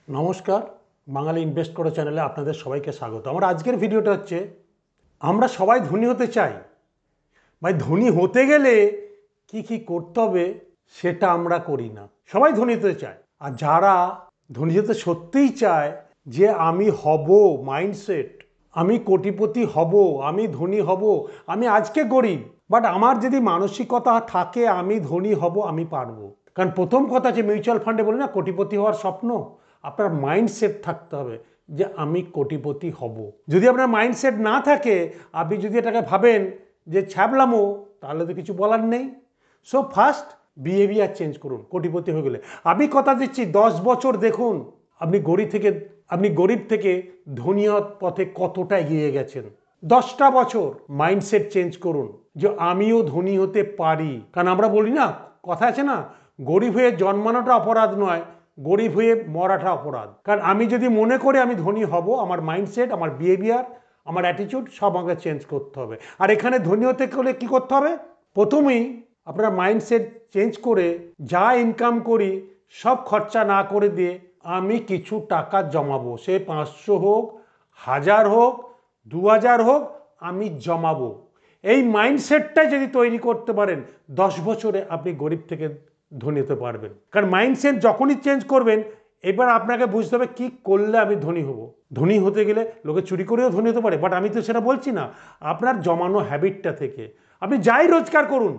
নমস্কার, বাঙালি ইনভেস্ট করো চ্যানেলে আপনাদের সবাইকে স্বাগত। আমার আজকের ভিডিওটা হচ্ছে আমরা সবাই ধনী হতে চাই, ভাই ধনী হতে গেলে কি কি করতে হবে সেটা আমরা করি না। সবাই ধনী হতে চায়, আর যারা ধনী হতে সত্যিই চায় যে আমি হব, মাইন্ডসেট আমি কোটিপতি হব, আমি ধনী হব, আমি আজকে গরিব বাট আমার যদি মানসিকতা থাকে আমি ধনী হব, আমি পারবো। কারণ প্রথম কথা যে মিউচুয়াল ফান্ডে বলি না কোটিপতি হওয়ার স্বপ্ন, আপনার মাইন্ডসেট থাকতে হবে যে আমি কোটিপতি হব। যদি আপনার মাইন্ডসেট না থাকে, আপনি যদি এটাকে ভাবেন যে ছ্যাবলামো, তাহলে তো কিছু বলার নেই। সো ফার্স্ট বিহেভিয়ার চেঞ্জ করুন কোটিপতি হয়ে গেলে। আমি কথা দিচ্ছি 10 বছর দেখুন আপনি গরিব থেকে ধনী হওয়ার পথে কতটা এগিয়ে গেছেন। 10টা বছর মাইন্ডসেট চেঞ্জ করুন যে আমিও ধনী হতে পারি। কারণ আমরা বলি না, কথা আছে না, গরিব হয়ে জন্মানোটা অপরাধ নয়, গরিব হয়ে মরাটা অপরাধ। কারণ আমি যদি মনে করি আমি ধনী হব, আমার মাইন্ডসেট, আমার বিহেভিয়ার, আমার অ্যাটিটিউড সব আমাকে চেঞ্জ করতে হবে। আর এখানে ধনী হতে গেলে কী করতে হবে? প্রথমেই আপনার মাইন্ডসেট চেঞ্জ করে যা ইনকাম করি সব খরচা না করে দিয়ে আমি কিছু টাকা জমাবো। সে 500 হোক, 1000 হোক, 2000 হোক, আমি জমাবো। এই মাইন্ডসেটটাই যদি তৈরি করতে পারেন, 10 বছরে আপনি গরিব থেকে ধনী হতে পারবেন। কারণ মাইন্ডসেট যখনই চেঞ্জ করবেন, এবার আপনাকে বুঝতে হবে কী করলে আমি ধনী হব। ধনী হতে গেলে লোকে চুরি করেও ধনী হতে পারে, বাট আমি তো সেটা বলছি না। আপনার জমানো হ্যাবিটটা থেকে আপনি যাই রোজগার করুন,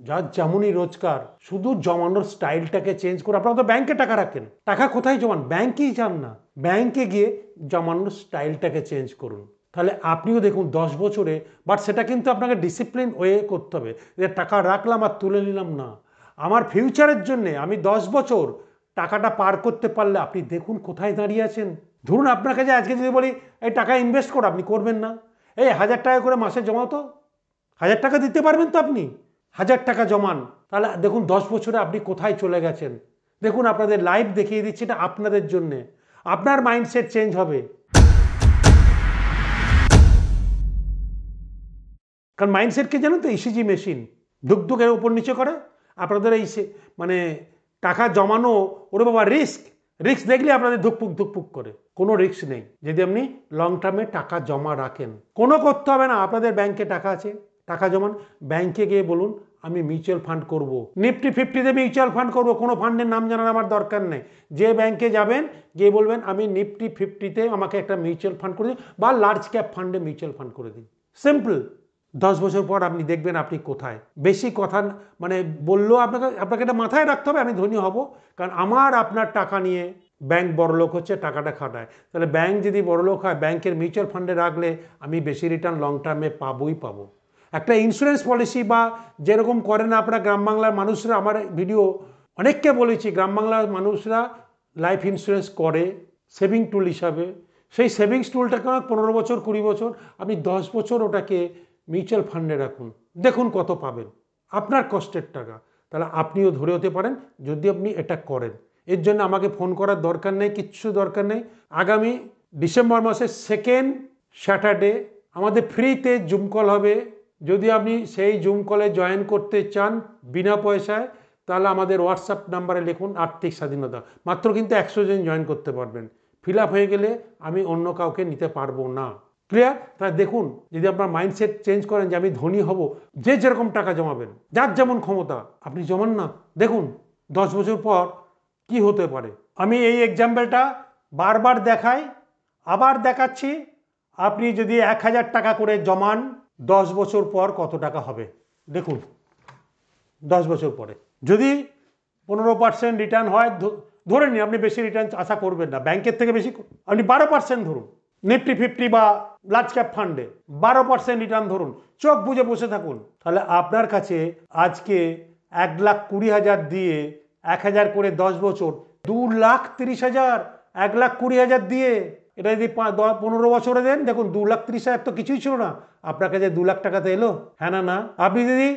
যার যেমনই রোজগার, শুধু জমানোর স্টাইলটাকে চেঞ্জ করে। আপনারা তো ব্যাংকে টাকা রাখেন, টাকা কোথায় জমান? ব্যাংকেই যান না, ব্যাংকে গিয়ে জমানোর স্টাইলটাকে চেঞ্জ করুন। তাহলে আপনিও দেখুন 10 বছরে, বাট সেটা কিন্তু আপনাকে ডিসিপ্লিন ওয়ে করতে হবে। যে টাকা রাখলাম আর তুলে নিলাম না, আমার ফিউচারের জন্যে আমি 10 বছর টাকাটা পার করতে পারলে আপনি দেখুন কোথায় দাঁড়িয়ে আছেন। ধরুন আপনাকে যে আজকে যদি বলি এই টাকা ইনভেস্ট করো, আপনি করবেন না। এই 1000 টাকা করে মাসে জমাও তো, 1000 টাকা দিতে পারবেন তো আপনি? 1000 টাকা জমান, তাহলে দেখুন 10 বছরে আপনি কোথায় চলে গেছেন। দেখুন আপনাদের লাইফ দেখিয়ে দিচ্ছে, এটা আপনাদের জন্যে। আপনার মাইন্ডসেট চেঞ্জ হবে। কারণ মাইন্ডসেটকে জানো তো, ইসিজি মেশিন ধুকধুকের উপর নিচে করে। আপনাদের এই মানে টাকা জমানো, ওরে বাবা রিস্ক, রিস্ক দেখলে আপনাদের ধুকপুক ধুকপুক করে। কোনো রিস্ক নেই যদি আপনি লং টার্মে টাকা জমা রাখেন। কোনো করতে হবে না, আপনাদের ব্যাংকে টাকা আছে, টাকা জমান। ব্যাংকে গিয়ে বলুন আমি মিউচুয়াল ফান্ড করব, নিফটি 50-তে মিউচুয়াল ফান্ড করব। কোনো ফান্ডের নাম জানার আমার দরকার নেই। যে ব্যাংকে যাবেন গিয়ে বলবেন আমি নিফটি 50-তে আমাকে একটা মিউচুয়াল ফান্ড করে দিন, বা লার্জ ক্যাপ ফান্ডে মিউচুয়াল ফান্ড করে দিন। সিম্পল। 10 বছর পর আপনি দেখবেন আপনি কোথায়। বেশি কথা মানে বললেও আপনাকে এটা মাথায় রাখতে হবে, আমি ধনী হব। কারণ আমার আপনার টাকা নিয়ে ব্যাংক বড়লোক হচ্ছে, টাকাটা খাটায়। তাহলে ব্যাংক যদি বড়লোক হয়, ব্যাংকের মিউচুয়াল ফান্ডে রাখলে আমি বেশি রিটার্ন লং টার্মে পাবোই পাবো। একটা ইন্স্যুরেন্স পলিসি বা যেরকম করেন আপনারা গ্রাম বাংলার মানুষরা, আমার ভিডিও অনেককে বলেছি, গ্রাম বাংলার মানুষরা লাইফ ইন্স্যুরেন্স করে সেভিং টুল হিসাবে। সেই সেভিংস টুলটাকে 15 বছর 20 বছর, আপনি 10 বছর ওটাকে মিউচুয়াল ফান্ডে রাখুন, দেখুন কত পাবেন, আপনার কষ্টের টাকা। তাহলে আপনিও ধরে হতে পারেন যদি আপনি এটা করেন। এর জন্য আমাকে ফোন করার দরকার নেই, কিচ্ছু দরকার নেই। আগামী ডিসেম্বর মাসের 2nd স্যাটারডে আমাদের ফ্রিতে জুম কল হবে। যদি আপনি সেই জুম কলে জয়েন করতে চান বিনা পয়সায়, তাহলে আমাদের হোয়াটসঅ্যাপ নাম্বারে লিখুন আর্থিক স্বাধীনতা। মাত্র কিন্তু 100 জন জয়েন করতে পারবেন। ফিল আপ হয়ে গেলে আমি অন্য কাউকে নিতে পারবো না। ক্লিয়ার? তাহলে দেখুন, যদি আপনার মাইন্ডসেট চেঞ্জ করেন যে আমি ধনী হব, যে যেরকম টাকা জমাবেন, যার যেমন ক্ষমতা আপনি জমান না, দেখুন 10 বছর পর কি হতে পারে। আমি এই এক্সাম্পলটা বারবার দেখাই, আবার দেখাচ্ছি। আপনি যদি 1000 টাকা করে জমান, 10 বছর পর কত টাকা হবে দেখুন। 10 বছর পরে যদি 15% রিটার্ন হয়, ধরে নিন, আপনি বেশি রিটার্ন আশা করবেন না, ব্যাংকের থেকে বেশি, আপনি 12% ধরুন। নিফটি 50 বা লার্জ ক্যাপ ফান্ডে 12% রিটার্ন ধরুন, চোখ বুঝে বসে থাকুন। তাহলে আপনার কাছে আজকে 1,20,000 দিয়ে 1000 করে 10 বছর, 2,30,000, 1,20,000 দিয়ে এটা যদি 15 বছরে দেন, দেখুন 2,30,000 তো কিছুই ছিল না, আপনার কাছে 2,00,000 টাকাতে এলো। হ্যাঁ না না? আপনি যদি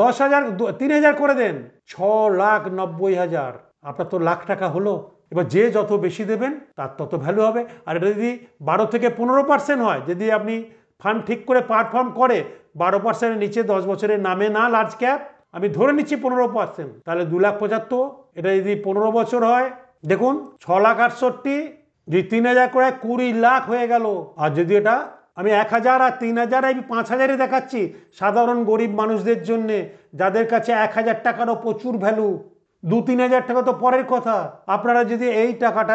10,000 3,000 করে দেন, 6,90,000, আপনার তো লাখ টাকা হলো। এবার যে যত বেশি দেবেন তার তত ভ্যালু হবে। আর এটা যদি 12 থেকে 15% হয়, যদি আপনি ফান্ড ঠিক করে পারফর্ম করে, 12%-এর নিচে 10 বছরের নামে না লার্জ ক্যাপ, আমি ধরে নিচ্ছি 15%, তাহলে 2,75,000। এটা যদি 15 বছর হয়, দেখুন 6,68,000 যে 3,000 করে 20 লাখ হয়ে গেল। আর যদি এটা আমি 1,000 আর 3,000 আমি 5,000-এ দেখাচ্ছি সাধারণ গরিব মানুষদের জন্য, যাদের কাছে 1,000 টাকারও প্রচুর ভ্যালু। 2-3 হাজার টাকা তো পরের কথা। আপনারা যদি এই টাকাটা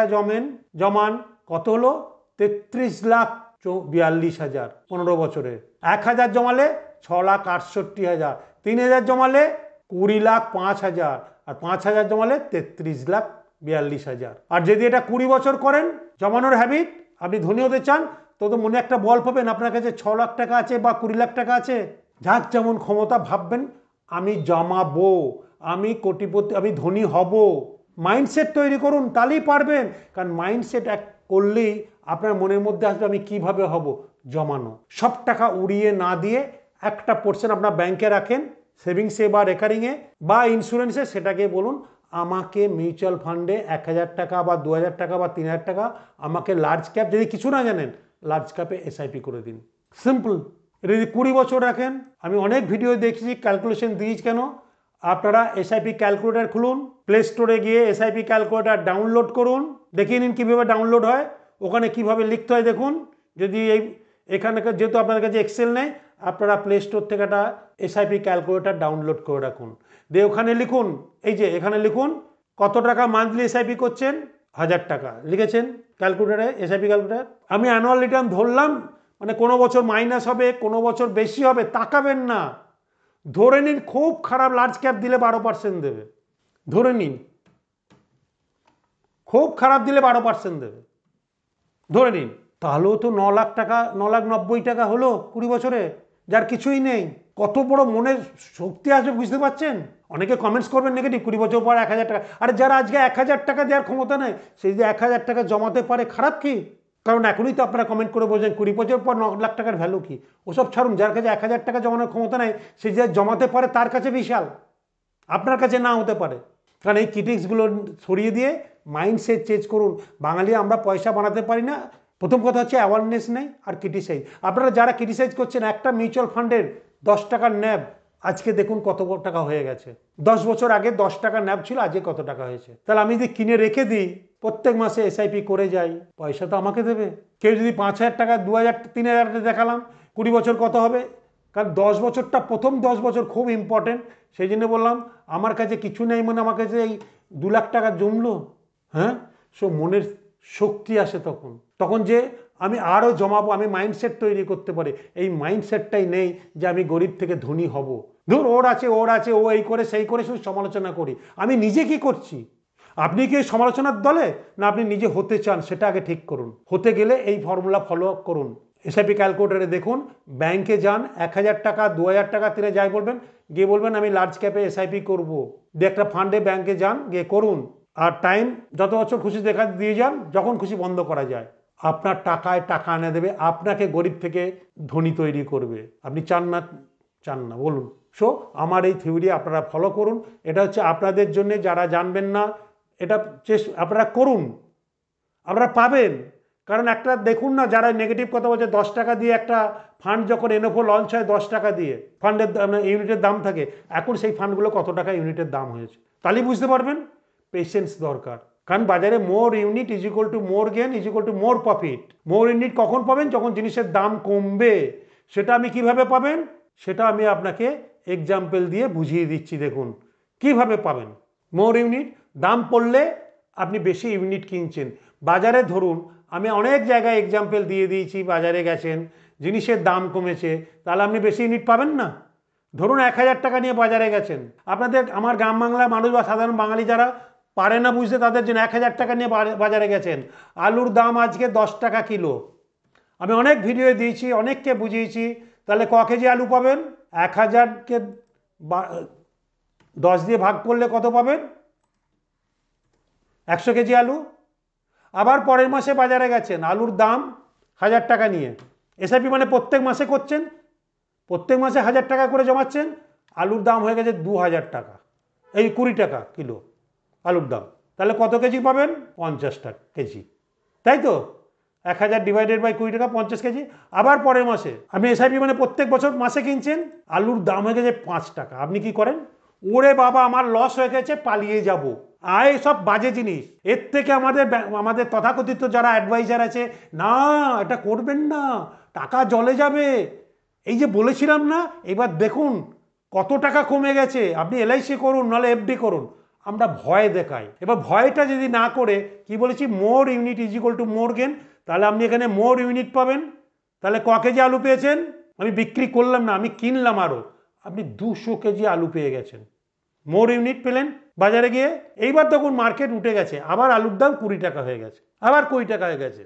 জমান কত হলো? 33,42,000 15 বছরে। 1,000 জমালে 6,68,000, 3,000 জমালে 20,05,000, আর 5,000 জমালে 33,42,000। আর যদি এটা 20 বছর করেন জমানোর হ্যাবিট, আপনি ধনী হতে চান, তো মনে একটা বল পাবেন আপনার কাছে 6 লাখ টাকা আছে বা 20 লাখ টাকা আছে, যার যেমন ক্ষমতা ভাববেন আমি জমাবো, আমি কোটিপতি, আমি ধনী হব। মাইন্ডসেট তৈরি করুন, তাহলেই পারবেন। কারণ মাইন্ডসেট এক করলেই আপনার মনের মধ্যে আসবে আমি কিভাবে হব, জমানো। সব টাকা উড়িয়ে না দিয়ে একটা পোর্শন আপনার ব্যাংকে রাখেন, সেভিংসে বা রেকারিংয়ে বা ইন্স্যুরেন্সে, সেটাকে বলুন আমাকে মিউচুয়াল ফান্ডে 1,000 টাকা বা 2,000 টাকা বা 3,000 টাকা, আমাকে লার্জ ক্যাপ, যদি কিছু না জানেন লার্জ ক্যাপে এসআইপি করে দিন। সিম্পল। এটা যদি 20 বছর রাখেন, আমি অনেক ভিডিও দেখছি, ক্যালকুলেশন দিয়েছি। কেন? আপনারা এসআইপি ক্যালকুলেটর খুলুন, প্লে স্টোরে গিয়ে এসআইপি ক্যালকুলেটর ডাউনলোড করুন, দেখিয়ে নিন কীভাবে ডাউনলোড হয়, ওখানে কিভাবে লিখতে হয় দেখুন। যদি এখানকার যেহেতু আপনাদের কাছে এক্সেল নেই, আপনারা প্লে স্টোর থেকে একটা এসআইপি ক্যালকুলেটর ডাউনলোড করে রাখুন, দিয়ে ওখানে লিখুন, এই যে এখানে লিখুন কত টাকা মান্থলি এসআইপি করছেন, 1,000 টাকা লিখেছেন ক্যালকুলেটারে, এসআইপি ক্যালকুলেটার। আমি অ্যানুয়াল রিটার্ন ধরলাম, মানে কোনো বছর মাইনাস হবে, কোনো বছর বেশি হবে, তাকাবেন না। ধরে নিন খুব খারাপ লার্জ ক্যাপ দিলে 12% দেবে, ধরে নিন খুব খারাপ দিলে 12% দেবে, ধরে নিন। তাহলেও তো 9 লাখ টাকা, 9,90,000 টাকা হলো 20 বছরে, যার কিছুই নেই। কত বড় মনের শক্তি আসবে বুঝতে পারছেন? অনেকে কমেন্টস করবেন নেগেটিভ, 20 বছর পর 1,000 টাকা। আরে যারা আজকে 1,000 টাকা দেওয়ার ক্ষমতা নেই, সেই যে 1,000 টাকা জমাতে পারে, খারাপ কি? কারণ এখনই তো আপনারা কমেন্ট করে বলছেন 20 বছর পর 9 লাখ টাকার ভ্যালু কি। ওসব ছাড়ুন, যার কাছে 1,000 টাকা জমানোর ক্ষমতা নেই, সে যে জমাতে পারে তার কাছে বিশাল, আপনার কাছে না হতে পারে। কারণ এই ক্রিটিক্সগুলো সরিয়ে দিয়ে মাইন্ডসেট চেঞ্জ করুন। বাঙালি আমরা পয়সা বানাতে পারি না, প্রথম কথা হচ্ছে অ্যাওয়ারনেস নেই আর ক্রিটিসাইজ। আপনারা যারা ক্রিটিসাইজ করছেন, একটা মিউচুয়াল ফান্ডের 10 টাকার ন্যাব আজকে দেখুন কত টাকা হয়ে গেছে। 10 বছর আগে 10 টাকার ন্যাব ছিল, আজকে কত টাকা হয়েছে। তাহলে আমি যদি কিনে রেখে দিই, প্রত্যেক মাসে এসআইপি করে যাই, পয়সা তো আমাকে দেবে। কেউ যদি 5,000 টাকা, 2,000, 3,000 দেখালাম, 20 বছর কত হবে? কারণ 10 বছরটা, প্রথম 10 বছর খুব ইম্পর্টেন্ট। সেই জন্য বললাম আমার কাছে কিছু নেই, মানে আমার কাছে এই 2 লাখ টাকা জমলো, হ্যাঁ, সো মনের শক্তি আসে তখন যে আমি আরও জমাবো, আমি মাইন্ডসেট তৈরি করতে পারি। এই মাইন্ডসেটটাই নেই যে আমি গরিব থেকে ধনী হব। ধর ওর আছে, ও এই করে সেই করে, শুধু সমালোচনা করি। আমি নিজে কি করছি? আপনি কি সমালোচনার দলে, না আপনি নিজে হতে চান, সেটা আগে ঠিক করুন। হতে গেলে এই ফর্মুলা ফলো করুন। এসআইপি ক্যালকুলেটারে দেখুন, ব্যাংকে যান, 1,000 টাকা, 2,000 টাকা, যাই বলবেন, গিয়ে বলবেন আমি লার্জ ক্যাপে এসআইপি করবো, দিয়ে একটা ফান্ডে ব্যাংকে যান, গিয়ে করুন। আর টাইম যত বছর খুশি দেখা দিয়ে যান, যখন খুশি বন্ধ করা যায়। আপনার টাকায় টাকা এনে দেবে, আপনাকে গরিব থেকে ধনী তৈরি করবে। আপনি চান না বলুন। সো আমার এই থিওরি আপনারা ফলো করুন। এটা হচ্ছে আপনাদের জন্য, যারা জানবেন না, এটা আপনারা করুন, আপনারা পাবেন। কারণ একটা দেখুন না, যারা নেগেটিভ কথা বলছে, 10 টাকা দিয়ে একটা ফান্ড যখন এনএফও লঞ্চ হয়, 10 টাকা দিয়ে ফান্ডের ইউনিটের দাম থাকে, এখন সেই ফান্ডগুলো কত টাকা ইউনিটের দাম হয়েছে, তাহলেই বুঝতে পারবেন। পেশেন্স দরকার, কারণ বাজারে more unit is equal to more gain is equal to more profit. More unit কখন পাবেন? যখন জিনিসের দাম কমবে। সেটা আমি কিভাবে পাবেন, সেটা আমি আপনাকে এক্সাম্পল দিয়ে বুঝিয়ে দিচ্ছি। দেখুন কিভাবে পাবেন। মোর ইউনিট, দাম পড়লে আপনি বেশি ইউনিট কিনছেন। বাজারে ধরুন, আমি অনেক জায়গায় এক্সাম্পল দিয়ে দিয়েছি, বাজারে গেছেন, জিনিসের দাম কমেছে, তাহলে আপনি বেশি ইউনিট পাবেন না। ধরুন 1,000 টাকা নিয়ে বাজারে গেছেন, আপনাদের আমার গ্রাম বাংলার মানুষ বা সাধারণ বাঙালি যারা পারে না বুঝতে, তাদের জন্য 1,000 টাকা নিয়ে বাজারে গেছেন, আলুর দাম আজকে 10 টাকা কিলো। আমি অনেক ভিডিও দিয়েছি, অনেককে বুঝিয়েছি, তাহলে ক কেজি আলু পাবেন? 1,000কে 10 দিয়ে ভাগ করলে কত পাবেন? 100 কেজি আলু। আবার পরের মাসে বাজারে গেছেন, আলুর দাম 1,000 টাকা নিয়ে, এসআইপি মানে প্রত্যেক মাসে করছেন, প্রত্যেক মাসে 1,000 টাকা করে জমাচ্ছেন, আলুর দাম হয়ে গেছে 2,000 টাকা, এই 20 টাকা কিলো আলুর দাম। তাহলে কত কেজি পাবেন? 50 টাকা কেজি, তাই তো? 1,000 ডিভাইডেড বাই 20 টাকা, 50 কেজি। আবার পরের মাসে আপনি এসআইপি মানে প্রত্যেক বছর মাসে কিনছেন, আলুর দাম হয়ে গেছে 5 টাকা। আপনি কি করেন? ওরে বাবা, আমার লস হয়ে গেছে, পালিয়ে যাব। আয় সব বাজে জিনিস। এর থেকে আমাদের তথাকথিত যারা অ্যাডভাইজার আছে, না এটা করবেন না, টাকা জলে যাবে, এই যে বলেছিলাম না, এবার দেখুন কত টাকা কমে গেছে, আপনি এলআইসি করুন নাহলে এফডি করুন, আমরা ভয় দেখাই। এবার ভয়টা যদি না করে কি বলেছি, more unit is equal to more gain, তাহলে আপনি এখানে মোর ইউনিট পাবেন। তাহলে ক কেজি আলু পেয়েছেন? আমি বিক্রি করলাম না, আমি কিনলাম আরও, আপনি 200 কেজি আলু পেয়ে গেছেন, মোর ইউনিট পেলেন বাজারে গিয়ে। এইবার দেখুন মার্কেট উঠে গেছে, আবার আলুর দাম 20 টাকা হয়ে গেছে, আবার 20 টাকা হয়ে গেছে।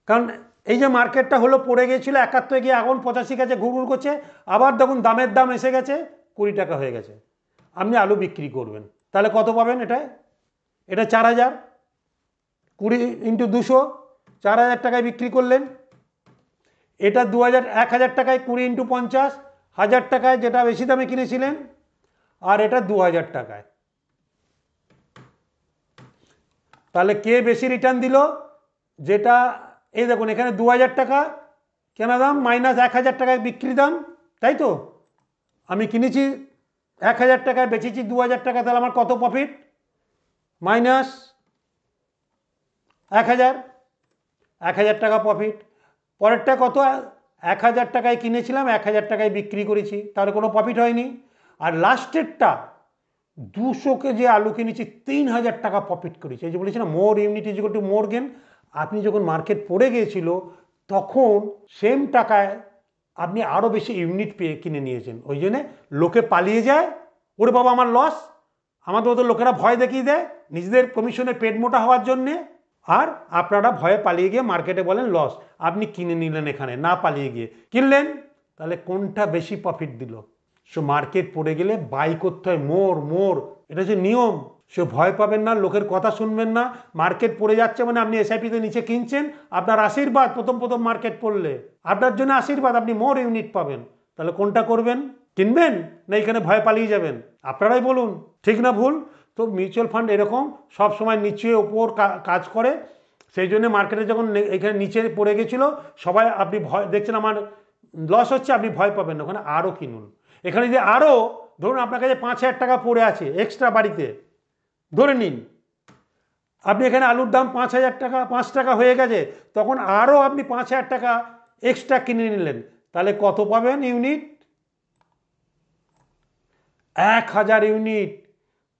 কারণ এই যে মার্কেটটা হলো পড়ে গিয়েছিল 71 গিয়ে এখন 85 গেছে, ঘুরঘুর করছে, আবার দেখুন দামের দাম এসে গেছে 20 টাকা হয়ে গেছে, আপনি আলু বিক্রি করবেন, তাহলে কত পাবেন? এটা 4000, 20 ইন্টু 200, 4000 টাকায় বিক্রি করলেন। এটা 1000 টাকায় 20 ইন্টু 50, 1000 টাকায় যেটা বেশি দামে কিনেছিলেন, আর এটা 2000 টাকায়। তাহলে কে বেশি রিটার্ন দিল? যেটা এই দেখুন এখানে 2000 টাকা কেনা দাম মাইনাস 1000 টাকায় বিক্রি দাম, তাই তো? আমি কিনেছি 1000 টাকায়, বেচেছি 2000 টাকা, তাহলে আমার কত প্রফিট? মাইনাস 1000 টাকা প্রফিট। পরেরটা কত? 1000 টাকায় কিনেছিলাম, 1000 টাকায় বিক্রি করেছি, তাহলে কোনো প্রফিট হয়নি। আর লাস্টেরটা 200 কেজি আলু কিনেছি, 3000 টাকা প্রফিট করেছি। এই যে বলেছি না, more unit is equal to more gain. আপনি যখন মার্কেট পড়ে গিয়েছিল তখন সেম টাকায় আপনি আরও বেশি ইউনিট পেয়ে কিনে নিয়েছেন। ওই জন্যে লোকে পালিয়ে যায়, ওরে বাবা আমার লস, আমাদের ওদের লোকেরা ভয় দেখিয়ে দেয় নিজেদের কমিশনে পেট মোটা হওয়ার জন্যে, আর আপনারা ভয়ে পালিয়ে গিয়ে মার্কেটে বলেন লস। আপনি কিনে নিলেন এখানে, না পালিয়ে গিয়ে কিনলেন, তাহলে কোনটা বেশি প্রফিট দিল? সো মার্কেট পড়ে গেলে বাই করতে হয় মোর, এটা হচ্ছে নিয়ম। সে ভয় পাবেন না, লোকের কথা শুনবেন না। মার্কেট পড়ে যাচ্ছে মানে আপনি এসআইপিতে নিচে কিনছেন, আপনার আশীর্বাদ, প্রথম মার্কেট পড়লে আপনার জন্য আশীর্বাদ, আপনি মোর ইউনিট পাবেন। তাহলে কোনটা করবেন? কিনবেন না এখানে ভয় পালিয়ে যাবেন? আপনারাই বলুন, ঠিক না ভুল? তো মিউচুয়াল ফান্ড এরকম সব সময় নিচে ওপর কাজ করে। সেই জন্য মার্কেটে যখন এখানে নিচে পড়ে গেছিলো সবাই, আপনি ভয় দেখছেন আমার লস হচ্ছে, আপনি ভয় পাবেন না, ওখানে আরও কিনুন। এখানে যে আরও ধরুন আপনার কাছে 5000 টাকা পড়ে আছে এক্সট্রা বাড়িতে, ধরে নিন আপনি এখানে আলুর দাম 5000 টাকা, 5 টাকা হয়ে গেছে, তখন আরও আপনি 5000 টাকা এক্সট্রা কিনে নিলেন, তাহলে কত পাবেন ইউনিট? 1000 ইউনিট,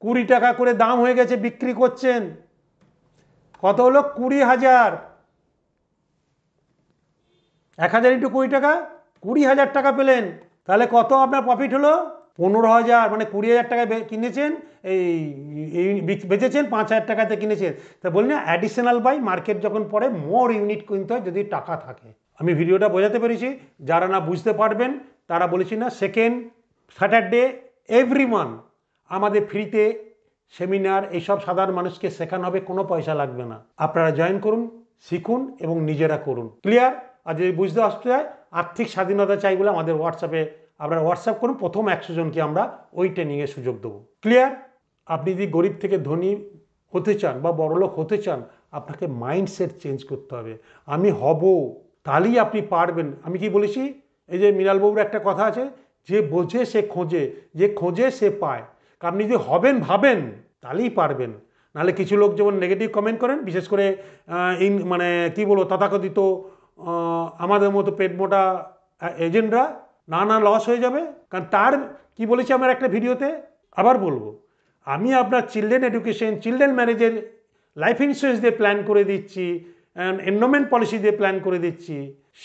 20 টাকা করে দাম হয়ে গেছে, বিক্রি করছেন, কত হলো? 20000। 1000 ইন্টু 20 টাকা, 20000 টাকা পেলেন। তাহলে কত আপনার প্রফিট হলো? 15000। মানে 20000 টাকায় কিনেছেন, এই বেচেছেন 5000 টাকাতে কিনেছেন। তা বলি না, অ্যাডিশনাল বাই, মার্কেট যখন পড়ে মোর ইউনিট কিনতে হয় যদি টাকা থাকে। আমি ভিডিওটা বোঝাতে পেরেছি? যারা না বুঝতে পারবেন তারা বলেছি না, সেকেন্ড স্যাটারডে এভরি মান্থ আমাদের ফ্রিতে সেমিনার, এইসব সাধারণ মানুষকে শেখানো হবে, কোনো পয়সা লাগবে না। আপনারা জয়েন করুন, শিখুন এবং নিজেরা করুন। ক্লিয়ার? আর যদি বুঝতে আসতে হয়, আর্থিক স্বাধীনতা চাই বলে আমাদের হোয়াটসঅ্যাপে আপনারা হোয়াটসঅ্যাপ করুন, প্রথম 100 জনকে আমরা ওই ট্রেনিংয়ের সুযোগ দেবো। ক্লিয়ার? আপনি যদি গরিব থেকে ধনী হতে চান বা বড়লোক হতে চান, আপনাকে মাইন্ডসেট চেঞ্জ করতে হবে। আমি হব, তাহলেই আপনি পারবেন। আমি কি বলেছি? এই যে মৃণালবাবুর একটা কথা আছে, যে বোঝে সে খোঁজে, যে খোঁজে সে পায়। আপনি যদি হবেন ভাবেন তাহলেই পারবেন। নাহলে কিছু লোক যেমন নেগেটিভ কমেন্ট করেন, বিশেষ করে মানে কি বলবো, তথাকথিত আমাদের মতো পেট মোটা এজেন্টরা, না লস হয়ে যাবে। কারণ তার কি বলেছি আমার একটা ভিডিওতে, আবার বলবো, আমি আপনার চিলড্রেন এডুকেশন, চিলড্রেন ম্যারেজের লাইফ ইন্স্যুরেন্স দিয়ে প্ল্যান করে দিচ্ছি, এন্ডোমেন্ট পলিসি দিয়ে প্ল্যান করে দিচ্ছি।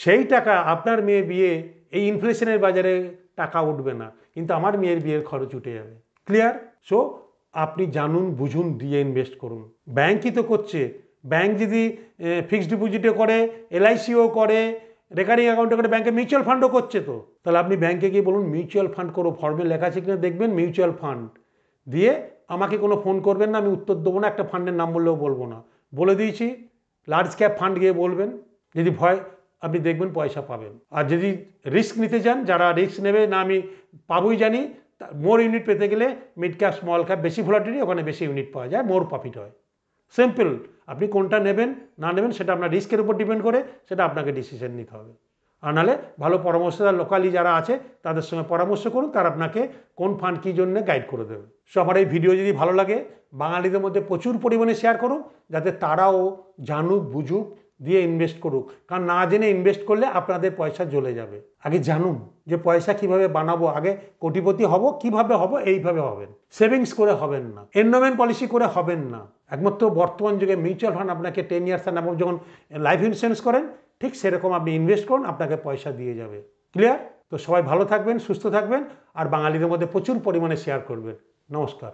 সেই টাকা আপনার মেয়ে বিয়ে, এই ইনফ্লেশনের বাজারে টাকা উঠবে না, কিন্তু আমার মেয়ের বিয়ের খরচ উঠে যাবে। ক্লিয়ার? সো আপনি জানুন, বুঝুন, দিয়ে ইনভেস্ট করুন। ব্যাংকই তো করছে। ব্যাংক যদি ফিক্সড ডিপোজিটও করে, এলআইসিও করে, রেকারিং অ্যাকাউন্টে করে, ব্যাংকে মিউচুয়াল ফান্ডও করছে তো। তাহলে আপনি ব্যাংকে গিয়ে বলুন মিউচুয়াল ফান্ড করো, ফর্মে লেখা আছে কিনা দেখবেন মিউচুয়াল ফান্ড, দিয়ে আমাকে কোনো ফোন করবেন না, আমি উত্তর দেবো না, একটা ফান্ডের নাম বললেও বলবো না, বলে দিয়েছি। লার্জ ক্যাপ ফান্ড গিয়ে বলবেন, যদি ভয়, আপনি দেখবেন পয়সা পাবেন। আর যদি রিস্ক নিতে চান, যারা রিস্ক নেবে না আমি পাবোই জানি, মোর ইউনিট পেতে গেলে মিড ক্যাপ, স্মল ক্যাপ, বেশি ভোলাটিলিটি, ওখানে বেশি ইউনিট পাওয়া যায়, মোর প্রফিট হয়। সিম্পল। আপনি কোনটা নেবেন না নেবেন সেটা আপনার রিস্কের উপর ডিপেন্ড করে, সেটা আপনাকে ডিসিশন নিতে হবে। আর নাহলে ভালো পরামর্শদার লোকালি যারা আছে তাদের সঙ্গে পরামর্শ করুন, তারা আপনাকে কোন ফান্ড কী জন্য গাইড করে দেবে। সো আমার এই ভিডিও যদি ভালো লাগে বাঙালিদের মধ্যে প্রচুর পরিমাণে শেয়ার করুন, যাতে তারাও জানুক বুঝুক, দিয়ে ইনভেস্ট করুক। কারণ না জেনে ইনভেস্ট করলে আপনাদের পয়সা জ্বলে যাবে। আগে জানুন যে পয়সা কিভাবে বানাবো, আগে কোটিপতি হব, কিভাবে হব, এইভাবে হবেন। সেভিংস করে হবেন না, এন্ডোমেন্ট পলিসি করে হবেন না। একমাত্র বর্তমান যুগে মিউচুয়াল ফান্ড আপনাকে 10 ইয়ার্স এবং যখন লাইফ ইন্স্যুরেন্স করেন ঠিক সেরকম আপনি ইনভেস্ট করুন, আপনাকে পয়সা দিয়ে যাবে। ক্লিয়ার? তো সবাই ভালো থাকবেন, সুস্থ থাকবেন, আর বাঙালিদের মধ্যে প্রচুর পরিমাণে শেয়ার করবেন। নমস্কার।